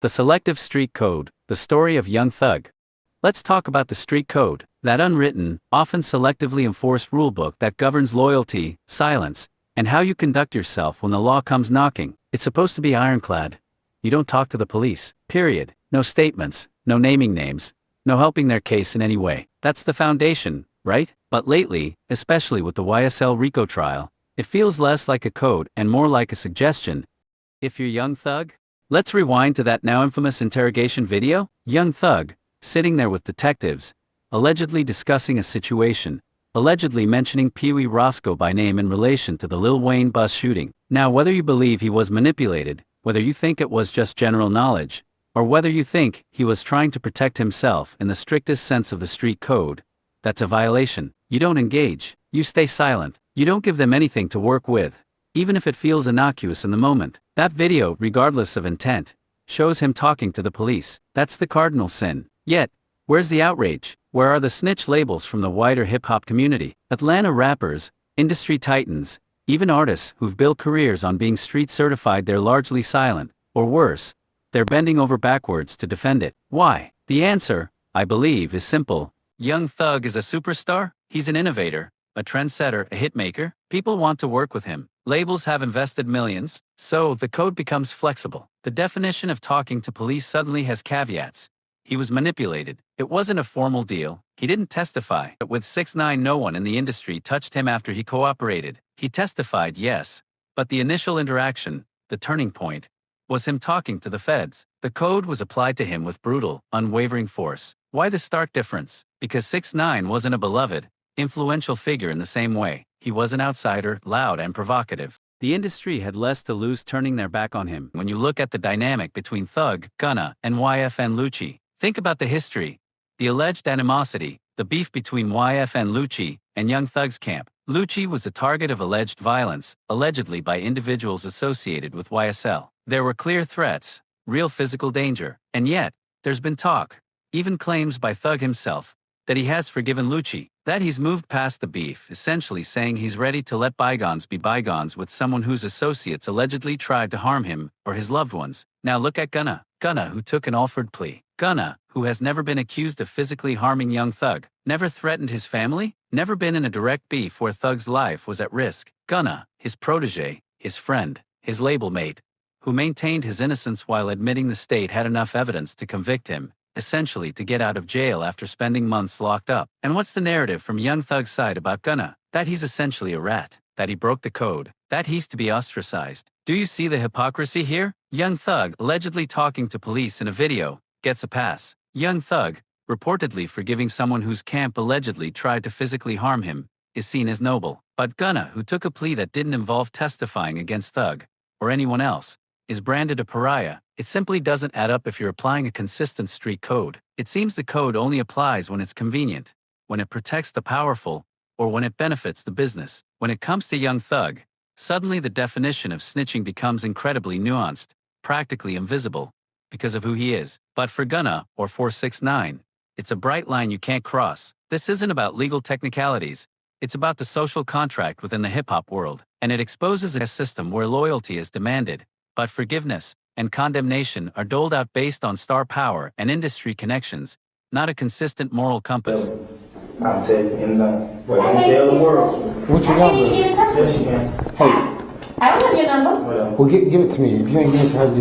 The Selective Street Code, the story of Young Thug. Let's talk about the street code, that unwritten, often selectively enforced rulebook that governs loyalty, silence, and how you conduct yourself when the law comes knocking. It's supposed to be ironclad. You don't talk to the police, period. No statements, no naming names, no helping their case in any way. That's the foundation, right? But lately, especially with the YSL RICO trial, it feels less like a code and more like a suggestion. If you're Young Thug? Let's rewind to that now infamous interrogation video. Young Thug, sitting there with detectives, allegedly discussing a situation, allegedly mentioning Pee Wee Roscoe by name in relation to the Lil Wayne bus shooting. Now whether you believe he was manipulated, whether you think it was just general knowledge, or whether you think he was trying to protect himself in the strictest sense of the street code, that's a violation. You don't engage, you stay silent, you don't give them anything to work with, even if it feels innocuous in the moment. That video, regardless of intent, shows him talking to the police. That's the cardinal sin. Yet, where's the outrage? Where are the snitch labels from the wider hip-hop community? Atlanta rappers, industry titans, even artists who've built careers on being street certified, they're largely silent, or worse, they're bending over backwards to defend it. Why? The answer, I believe, is simple. Young Thug is a superstar. He's an innovator, a trendsetter, a hitmaker. People want to work with him. Labels have invested millions, so the code becomes flexible. The definition of talking to police suddenly has caveats. He was manipulated. It wasn't a formal deal. He didn't testify. But with 6ix9ine, no one in the industry touched him after he cooperated. He testified, yes, but the initial interaction, the turning point, was him talking to the feds. The code was applied to him with brutal, unwavering force. Why the stark difference? Because 6ix9ine wasn't a beloved, influential figure in the same way. He was an outsider, loud and provocative. The industry had less to lose turning their back on him. When you look at the dynamic between Thug, Gunna, and YFN Lucci, think about the history, the alleged animosity, the beef between YFN Lucci and Young Thug's camp. Lucci was the target of alleged violence, allegedly by individuals associated with YSL. There were clear threats, real physical danger, and yet, there's been talk, even claims by Thug himself, that he has forgiven Lucci, that he's moved past the beef, essentially saying he's ready to let bygones be bygones with someone whose associates allegedly tried to harm him or his loved ones. Now look at Gunna. Gunna, who took an offered plea. Gunna, who has never been accused of physically harming Young Thug, never threatened his family, never been in a direct beef where Thug's life was at risk. Gunna, his protege, his friend, his label mate, who maintained his innocence while admitting the state had enough evidence to convict him, essentially to get out of jail after spending months locked up. And what's the narrative from Young Thug's side about Gunna? That he's essentially a rat, that he broke the code, that he's to be ostracized. Do you see the hypocrisy here? Young Thug, allegedly talking to police in a video, gets a pass. Young Thug, reportedly forgiving someone whose camp allegedly tried to physically harm him, is seen as noble. But Gunna, who took a plea that didn't involve testifying against Thug, or anyone else, is branded a pariah. It simply doesn't add up if you're applying a consistent street code. It seems the code only applies when it's convenient, when it protects the powerful, or when it benefits the business. When it comes to Young Thug, suddenly the definition of snitching becomes incredibly nuanced, practically invisible, because of who he is. But for Gunna, or for 6ix9ine, it's a bright line you can't cross. This isn't about legal technicalities, it's about the social contract within the hip-hop world, and it exposes a system where loyalty is demanded, but forgiveness and condemnation are doled out based on star power and industry connections, not a consistent moral compass. I'm taking what I tell the world. What's your number? Yes, you can. Hey. I don't have your number. Well, give it to me. If you ain't give it to her,